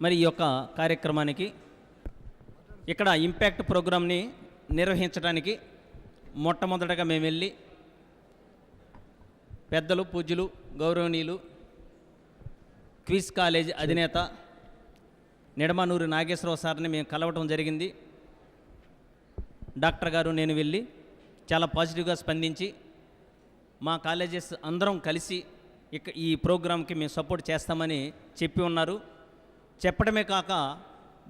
మరి ఈ యొక్క కార్యక్రమానికి ఇక్కడ ఇంపాక్ట్ ప్రోగ్రామ్ని నిర్వహించడానికి మొట్టమొదటగా మేము వెళ్ళి పెద్దలు పూజ్యులు గౌరవనీయులు క్విజ్ కాలేజ్ అధినేత నిడమనూరి నాగేశ్వరరావు సార్ని మేము కలవటం జరిగింది. డాక్టర్ గారు నేను వెళ్ళి చాలా పాజిటివ్గా స్పందించి మా కాలేజెస్ అందరం కలిసి ఈ ప్రోగ్రాంకి మేము సపోర్ట్ చేస్తామని చెప్పి ఉన్నారు. చెప్పడమే కాక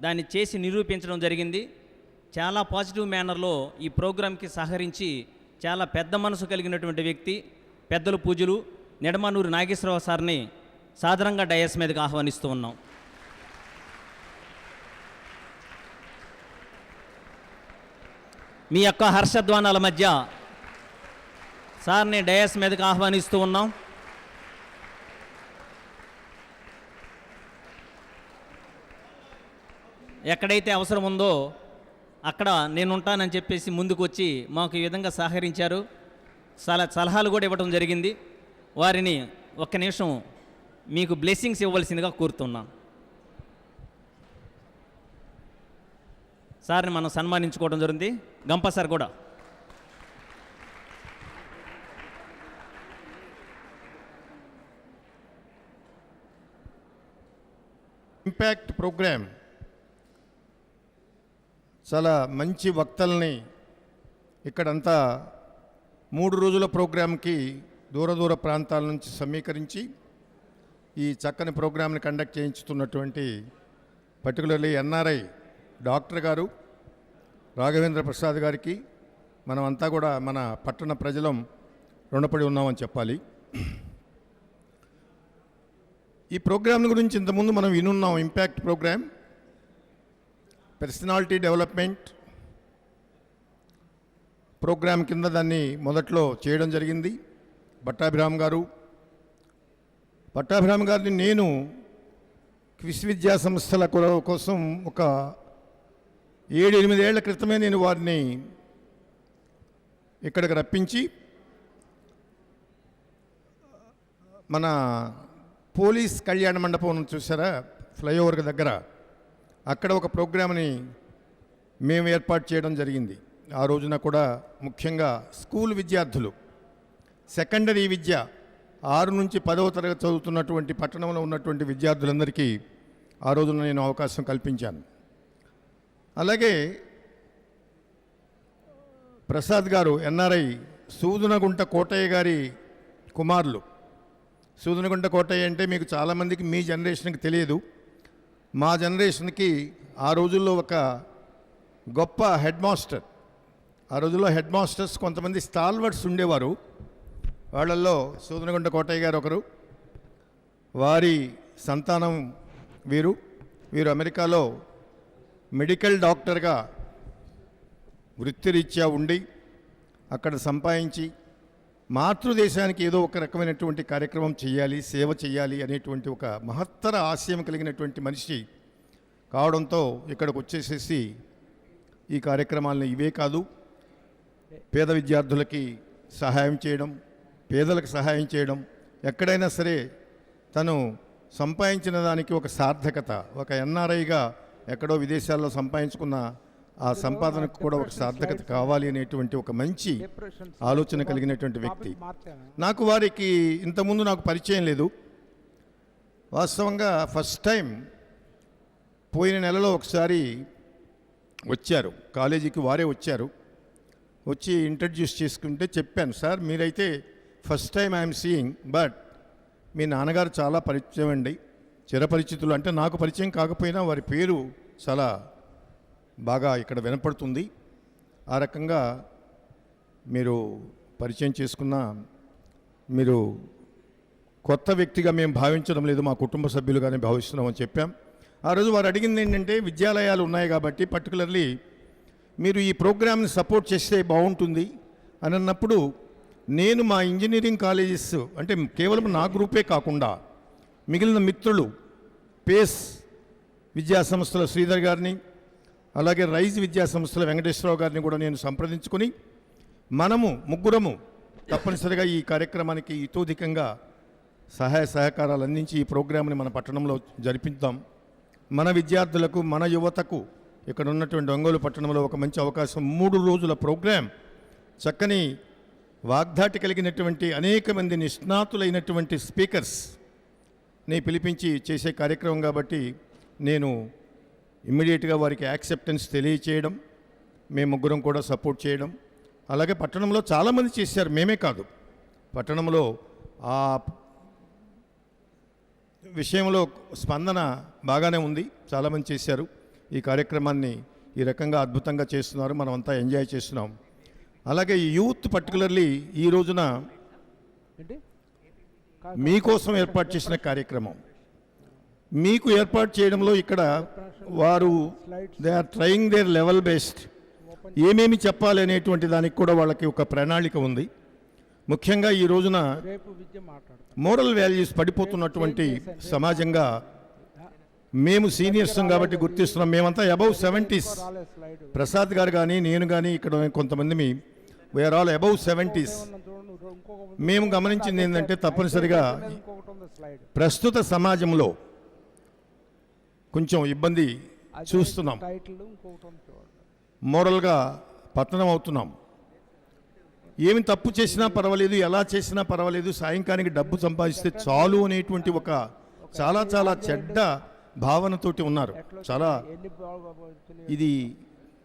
దాన్ని చేసి నిరూపించడం జరిగింది. చాలా పాజిటివ్ మేనర్లో ఈ ప్రోగ్రాంకి సహకరించి చాలా పెద్ద మనసు కలిగినటువంటి వ్యక్తి పెద్దలు పూజలు నిడమనూరి నాగేశ్వరరావు సార్ని సాధారణంగా డయాస్ మీదకి ఆహ్వానిస్తూ ఉన్నాం. మీ యొక్క హర్షధ్వానాల మధ్య సార్ని డయాస్ మీదకి ఆహ్వానిస్తూ ఉన్నాం. ఎక్కడైతే అవసరం ఉందో అక్కడ నేను ఉంటానని చెప్పేసి ముందుకు వచ్చి మాకు ఈ విధంగా సహకరించారు. సలహాలు కూడా ఇవ్వడం జరిగింది. వారిని ఒక్క నిమిషం మీకు బ్లెస్సింగ్స్ ఇవ్వవలసిందిగా కోరుతున్నాం. సార్ని మనం సన్మానించుకోవడం జరిగింది. గంప సార్ కూడా ఇంపాక్ట్ ప్రోగ్రామ్ చాలా మంచి వక్తల్ని ఇక్కడంతా 3 రోజుల ప్రోగ్రాంకి దూర ప్రాంతాల నుంచి సమీకరించి ఈ చక్కని ప్రోగ్రాంని కండక్ట్ చేయించుతున్నటువంటి పర్టికులర్లీ ఎన్ఆర్ఐ డాక్టర్ గారు రాఘవేంద్ర ప్రసాద్ గారికి మనమంతా కూడా మన పట్టణ ప్రజలం రుణపడి ఉన్నామని చెప్పాలి. ఈ ప్రోగ్రాం గురించి ఇంతకుముందు మనం వినున్నాం. Impact program personality development program కింద దాన్ని మొదట్లో చేయడం జరిగింది. పట్టాభిరామ్ గారిని నేను క్విజ్ విద్యా సంస్థల కోసం ఒక 7-8 ఏళ్ల క్రితమే నేను వారిని ఇక్కడికి రప్పించి మన పోలీస్ కళ్యాణ మండపం చూసారా ఫ్లైఓవర్ దగ్గర, అక్కడ ఒక ప్రోగ్రామ్ని మేము ఏర్పాటు చేయడం జరిగింది. ఆ రోజున కూడా ముఖ్యంగా స్కూల్ విద్యార్థులు, సెకండరీ విద్య 6 నుంచి 10వ తరగతి చదువుతున్నటువంటి పట్టణంలో ఉన్నటువంటి విద్యార్థులందరికీ ఆ రోజున నేను అవకాశం కల్పించాను. అలాగే ప్రసాద్ గారు ఎన్ఆర్ఐ సూదనగుంట కోటయ్య గారి కుమారులు. సూదనగుంట కోటయ్య అంటే మీకు చాలామందికి మీ జనరేషన్కి తెలియదు. మా జనరేషన్కి ఆ రోజుల్లో ఒక గొప్ప హెడ్ మాస్టర్. ఆ రోజుల్లో హెడ్ మాస్టర్స్ కొంతమంది స్టాల్వర్డ్స్ ఉండేవారు. వాళ్ళల్లో సూదనగుంట కోటయ్య గారు ఒకరు. వారి సంతానం వీరు అమెరికాలో మెడికల్ డాక్టర్గా వృత్తిరీత్యా ఉండి అక్కడ సంపాదించి మాతృదేశానికి ఏదో ఒక రకమైనటువంటి కార్యక్రమం చేయాలి, సేవ చేయాలి అనేటువంటి ఒక మహత్తర ఆశయం కలిగినటువంటి మనిషి కావడంతో ఇక్కడికి వచ్చేసేసి ఈ కార్యక్రమాలను ఇవే కాదు, పేద విద్యార్థులకి సహాయం చేయడం, పేదలకు సహాయం చేయడం, ఎక్కడైనా సరే తను సంపాదించిన దానికి ఒక సార్థకత, ఒక ఎన్ఆర్ఐగా ఎక్కడో విదేశాల్లో సంపాదించుకున్న ఆ సంపాదనకు కూడా ఒక సార్థకత కావాలి అనేటువంటి ఒక మంచి ఆలోచన కలిగినటువంటి వ్యక్తి. నాకు వారికి ఇంతకుముందు నాకు పరిచయం లేదు. వాస్తవంగా ఫస్ట్ టైం పోయిన నెలలో ఒకసారి వచ్చారు కాలేజీకి, వారే వచ్చారు. వచ్చి ఇంట్రడ్యూస్ చేసుకుంటే చెప్పాను, సార్ మీరైతే first time I'm seeing, but మీ నాన్నగారు చాలా పరిచయం అండి, చిరపరిచితులు. అంటే నాకు పరిచయం కాకపోయినా వారి పేరు చాలా బాగా ఇక్కడ వినపడుతుంది. ఆ రకంగా మీరు పరిచయం చేసుకున్న మీరు కొత్త వ్యక్తిగా మేము భావించడం లేదు, మా కుటుంబ సభ్యులుగానే భావిస్తున్నామని చెప్పాం. ఆ రోజు వారు అడిగింది ఏంటంటే, విద్యాలయాలు ఉన్నాయి కాబట్టి పర్టికులర్లీ మీరు ఈ ప్రోగ్రామ్ని సపోర్ట్ చేస్తే బాగుంటుంది అని అన్నప్పుడు, నేను మా ఇంజనీరింగ్ కాలేజెస్ అంటే కేవలం నా గ్రూపే కాకుండా మిగిలిన మిత్రులు పేస్ విద్యా సంస్థల శ్రీధర్ గారిని, అలాగే రైజ్ విద్యా సంస్థల వెంకటేశ్వరరావు గారిని కూడా నేను సంప్రదించుకొని మనము ముగ్గురము తప్పనిసరిగా ఈ కార్యక్రమానికి ఇతోధికంగా సహాయ సహకారాలు అందించి ఈ ప్రోగ్రామ్ని మన పట్టణంలో జరిపిద్దాం మన విద్యార్థులకు, మన యువతకు ఇక్కడ ఉన్నటువంటి ఒంగోలు పట్టణంలో ఒక మంచి అవకాశం. 3 రోజుల ప్రోగ్రాం, చక్కని వాగ్దాటి కలిగినటువంటి అనేక మంది నిష్ణాతులైనటువంటి స్పీకర్స్ని పిలిపించి చేసే కార్యక్రమం కాబట్టి నేను ఇమ్మీడియట్గా వారికి యాక్సెప్టెన్స్ తెలియచేయడం, మేము ముగ్గురం కూడా సపోర్ట్ చేయడం. అలాగే పట్టణంలో చాలామంది చేశారు, మేమే కాదు. పట్టణంలో ఆ విషయంలో స్పందన బాగానే ఉంది, చాలామంది చేశారు. ఈ కార్యక్రమాన్ని ఈ రకంగా అద్భుతంగా చేస్తున్నారు, మనం అంతా ఎంజాయ్ చేస్తున్నాం. అలాగే యూత్ పర్టికులర్లీ ఈ రోజున మీకోసం ఏర్పాటు చేసిన కార్యక్రమం, మీకు ఏర్పాటు చేయడంలో ఇక్కడ వారు they are trying their level based ఏమేమి చెప్పాలి అనేటువంటి దానికి కూడా వాళ్ళకి ఒక ప్రణాళిక ఉంది. ముఖ్యంగా ఈ రోజున మోరల్ వాల్యూస్ పడిపోతున్నటువంటి సమాజంగా మేము సీనియర్స్ కాబట్టి గుర్తిస్తున్నాం. మేమంతా అబౌవ్ 70s, ప్రసాద్ గారు కానీ నేను కానీ ఇక్కడ కొంతమంది వీఆర్ ఆల్ అబౌవ్ 70s. మేము గమనించింది ఏంటంటే తప్పనిసరిగా ప్రస్తుత సమాజంలో కొంచెం ఇబ్బంది చూస్తున్నాం, మోరల్గా పతనం అవుతున్నాం. ఏమి తప్పు చేసినా పర్వాలేదు, ఎలా చేసినా పర్వాలేదు, సాయంకాలానికి డబ్బు సంపాదిస్తే చాలు అనేటువంటి ఒక చాలా చాలా చెడ్డ భావనతోటి ఉన్నారు. చాలా ఇది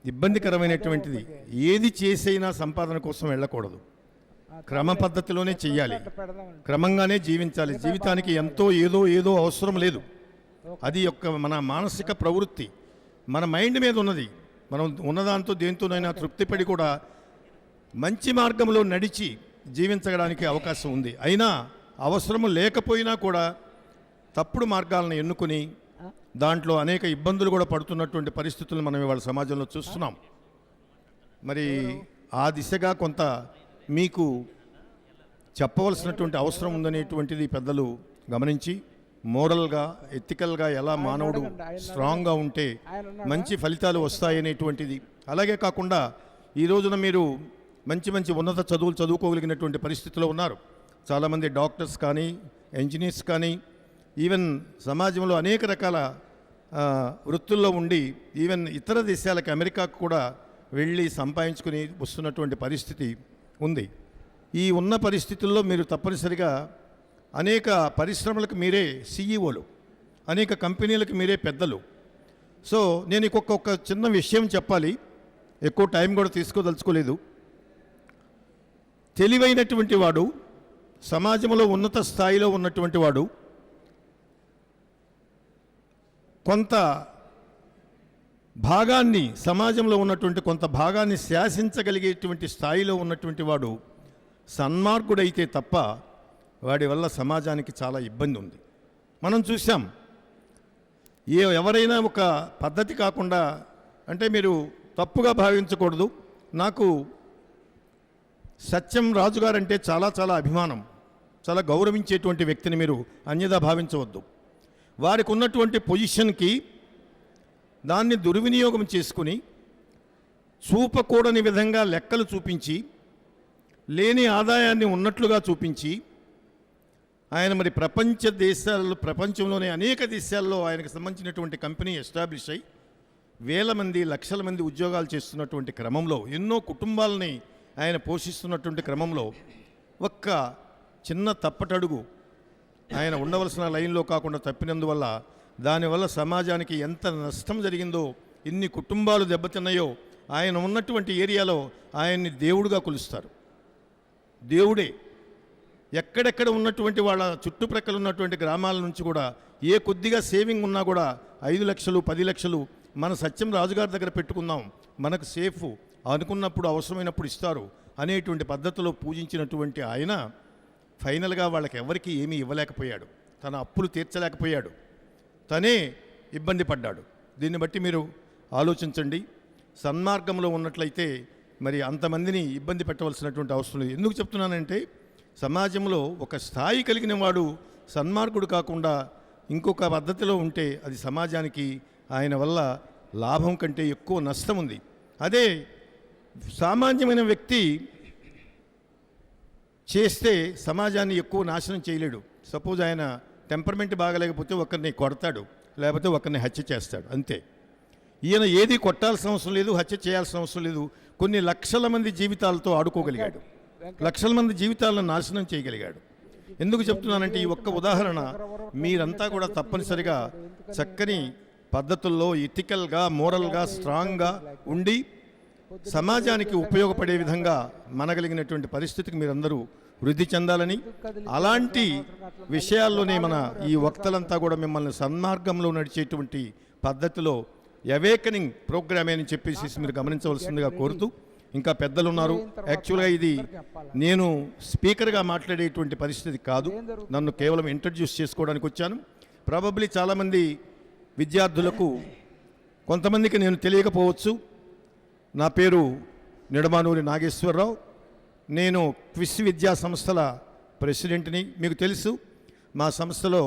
ఇబ్బందికరమైనటువంటిది. ఏది చేసైనా సంపాదన కోసం వెళ్ళకూడదు, క్రమ పద్ధతిలోనే చెయ్యాలి, క్రమంగానే జీవించాలి. జీవితానికి ఎంతో ఏదో అవసరం లేదు. అది మన మానసిక ప్రవృత్తి మన మైండ్ మీద ఉన్నది. మనం ఉన్నదాంతో దేంతోనైనా తృప్తిపడి కూడా మంచి మార్గంలో నడిచి జీవించడానికి అవకాశం ఉంది. అయినా అవసరం లేకపోయినా కూడా తప్పుడు మార్గాలను ఎన్నుకొని దాంట్లో అనేక ఇబ్బందులు కూడా పడుతున్నటువంటి పరిస్థితులు మనం ఇవాళ సమాజంలో చూస్తున్నాం. మరి ఆ దిశగా కొంత మీకు చెప్పవలసినటువంటి అవసరం ఉందనేటువంటిది పెద్దలు గమనించి, మోరల్గా, ఎథికల్గా ఎలా మానవుడు స్ట్రాంగ్గా ఉంటే మంచి ఫలితాలు వస్తాయనేటువంటిది. అలాగే కాకుండా ఈ రోజున మీరు మంచి ఉన్నత చదువులు చదువుకోగలిగినటువంటి పరిస్థితిలో ఉన్నారు. చాలామంది డాక్టర్స్ కానీ, ఇంజనీర్స్ కానీ, ఈవెన్ సమాజంలో అనేక రకాల వృత్తుల్లో ఉండి ఈవెన్ ఇతర దేశాలకు, అమెరికాకు కూడా వెళ్ళి సంపాదించుకుని వస్తున్నటువంటి పరిస్థితి ఉంది. ఈ ఉన్న పరిస్థితుల్లో మీరు తప్పనిసరిగా అనేక పరిశ్రమలకు మీరే సీఈఓలు, అనేక కంపెనీలకు మీరే పెద్దలు. సో నేను ఒక చిన్న విషయం చెప్పాలి, ఎక్కువ టైం కూడా తీసుకోదలుచుకోలేదు. తెలివైనటువంటి వాడు, సమాజంలో ఉన్నత స్థాయిలో ఉన్నటువంటి వాడు, కొంత భాగాన్ని, సమాజంలో ఉన్నటువంటి కొంత భాగాన్ని శాసించగలిగేటువంటి స్థాయిలో ఉన్నటువంటి వాడు సన్మార్గుడైతే తప్ప వాడి వల్ల సమాజానికి చాలా ఇబ్బంది ఉంది. మనం చూసాం, ఎవరైనా ఒక పద్ధతి కాకుండా, అంటే మీరు తప్పుగా భావించకూడదు, నాకు సత్యం రాజుగారంటే చాలా చాలా అభిమానం, చాలా గౌరవించేటువంటి వ్యక్తిని మీరు అన్యదా భావించవద్దు. వారికి ఉన్నటువంటి పొజిషన్కి దాన్ని దుర్వినియోగం చేసుకుని చూపకూడని విధంగా లెక్కలు చూపించి, లేని ఆదాయాన్ని ఉన్నట్లుగా చూపించి, ఆయన మరి ప్రపంచంలోనే అనేక దేశాల్లో ఆయనకు సంబంధించినటువంటి కంపెనీ ఎస్టాబ్లిష్ అయ్యి వేల మంది, లక్షల మంది ఉద్యోగాలు చేస్తున్నటువంటి క్రమంలో, ఎన్నో కుటుంబాలని ఆయన పోషిస్తున్నటువంటి క్రమంలో ఒక్క చిన్న తప్పటడుగు ఆయన ఉండవలసిన లైన్లో కాకుండా తప్పినందువల్ల దానివల్ల సమాజానికి ఎంత నష్టం జరిగిందో, ఎన్ని కుటుంబాలు దెబ్బతిన్నాయో, ఆయన ఉన్నటువంటి ఏరియాలో ఆయన్ని దేవుడుగా కొలుస్తారు. దేవుడే. ఎక్కడెక్కడ ఉన్నటువంటి వాళ్ళ చుట్టుప్రక్కల ఉన్నటువంటి గ్రామాల నుంచి కూడా ఏ కొద్దిగా సేవింగ్ ఉన్నా కూడా 5 లక్షలు 10 లక్షలు మన సత్యం రాజుగారి దగ్గర పెట్టుకుందాం, మనకు సేఫ్, అనుకున్నప్పుడు అవసరమైనప్పుడు ఇస్తారు అనేటువంటి పద్ధతిలో పూజించినటువంటి ఆయన ఫైనల్గా వాళ్ళకి ఎవరికి ఏమీ ఇవ్వలేకపోయాడు, తన అప్పులు తీర్చలేకపోయాడు, తనే ఇబ్బంది పడ్డాడు. దీన్ని బట్టి మీరు ఆలోచించండి. సన్మార్గంలో ఉన్నట్లయితే మరి అంతమందిని ఇబ్బంది పెట్టవలసినటువంటి అవసరం లేదు. ఎందుకు చెప్తున్నానంటే, సమాజంలో ఒక స్థాయి కలిగిన వాడు సన్మార్గుడు కాకుండా ఇంకొక పద్ధతిలో ఉంటే అది సమాజానికి ఆయన వల్ల లాభం కంటే ఎక్కువ నష్టం ఉంది. అదే సామాన్యమైన వ్యక్తి చేస్తే సమాజాన్ని ఎక్కువ నాశనం చేయలేడు. సపోజ్ ఆయన టెంపర్మెంట్ బాగలేకపోతే ఒకరిని కొడతాడు, లేకపోతే ఒకరిని హత్య చేస్తాడు, అంతే. ఈయన ఏది కొట్టాల్సిన అవసరం లేదు, హత్య చేయాల్సిన అవసరం లేదు. కొన్ని లక్షల మంది జీవితాలతో ఆడుకోగలిగాడు, లక్షల మంది జీవితాలను నాశనం చేయగలిగాడు. ఎందుకు చెప్తున్నానంటే ఈ ఒక్క ఉదాహరణ మీరంతా కూడా తప్పనిసరిగా చక్కని పద్ధతుల్లో ఎథికల్గా, మోరల్గా, స్ట్రాంగ్గా ఉండి సమాజానికి ఉపయోగపడే విధంగా మనగలిగినటువంటి పరిస్థితికి మీరందరూ వృద్ధి చెందాలని, అలాంటి విషయాల్లోనే మన ఈ వక్తలంతా కూడా మిమ్మల్ని సన్మార్గంలో నడిచేటువంటి పద్ధతిలో అవేకనింగ్ ప్రోగ్రామే అని చెప్పేసి మీరు గమనించవలసిందిగా కోరుతూ, ఇంకా పెద్దలు ఉన్నారు. యాక్చువల్గా ఇది నేను స్పీకర్గా మాట్లాడేటువంటి పరిస్థితి కాదు, నన్ను కేవలం ఇంట్రడ్యూస్ చేసుకోవడానికి వచ్చాను. ప్రాబబ్లీ చాలామంది విద్యార్థులకు, కొంతమందికి నేను తెలియకపోవచ్చు. నా పేరు నిడమానూరి నాగేశ్వరరావు. నేను క్విస్ విద్యా సంస్థల ప్రెసిడెంట్ని. మీకు తెలుసు మా సంస్థలో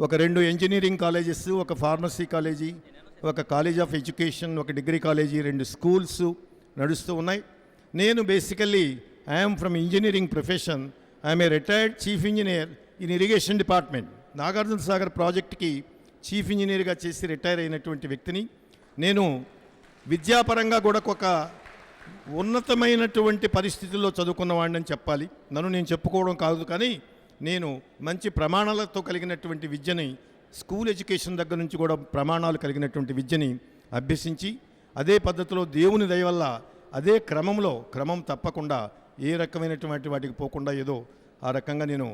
ఒక 2 ఇంజనీరింగ్ కాలేజెస్, ఒక ఫార్మసీ కాలేజీ, ఒక కాలేజ్ ఆఫ్ ఎడ్యుకేషన్, ఒక డిగ్రీ కాలేజీ, 2 స్కూల్స్ నడుస్తూ ఉన్నాయి. నేను basically I'm from engineering profession. I'm a retired chief engineer in irrigation department. Nagarjuna Sagar ప్రాజెక్ట్కి చీఫ్ ఇంజనీర్గా చేసి రిటైర్ అయినటువంటి వ్యక్తిని. నేను విద్యాపరంగా కూడా ఒక ఉన్నతమైనటువంటి పరిస్థితుల్లో చదువుకున్నవాడిని చెప్పాలి. నన్ను నేను చెప్పుకోవడం కాదు, కానీ నేను మంచి ప్రమాణాలతో కలిగినటువంటి విద్యని, స్కూల్ ఎడ్యుకేషన్ దగ్గర నుంచి కూడా ప్రమాణాలు కలిగినటువంటి విద్యని అభ్యసించి, అదే పద్ధతిలో దేవుని దయ వల్ల అదే క్రమం తప్పకుండా ఏ రకమైనటువంటి వాటికి పోకుండా ఏదో ఆ రకంగా నేను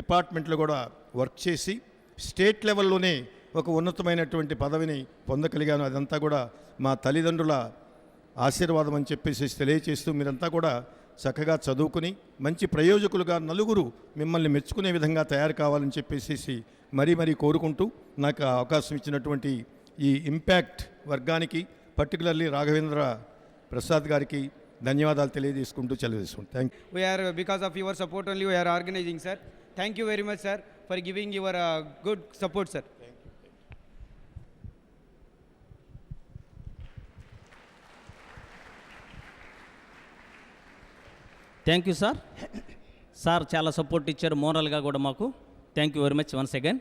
డిపార్ట్మెంట్లో కూడా వర్క్ చేసి స్టేట్ లెవెల్లోనే ఒక ఉన్నతమైనటువంటి పదవిని పొందగలిగాను. అదంతా కూడా మా తల్లిదండ్రుల ఆశీర్వాదం అని చెప్పేసి తెలియచేస్తూ, మీరంతా కూడా చక్కగా చదువుకుని మంచి ప్రయోజకులుగా నలుగురు మిమ్మల్ని మెచ్చుకునే విధంగా తయారు కావాలని చెప్పేసి మరీ కోరుకుంటూ, నాకు అవకాశం ఇచ్చినటువంటి ఈ ఇంపాక్ట్ వర్గానికి, పర్టికులర్లీ రాఘవేంద్ర ప్రసాద్ గారికి ధన్యవాదాలు తెలియజేసుకుంటూ తెలియజేసుకుంటాం. Thank you. We are, because of your support only, we are organizing, sir. Thank you very much, sir, for giving your good support, sir. Thank you sir. Sir చాలా సపోర్ట్ ఇచ్చారు, మోరల్గా కూడా మాకు. Thank you very much once again.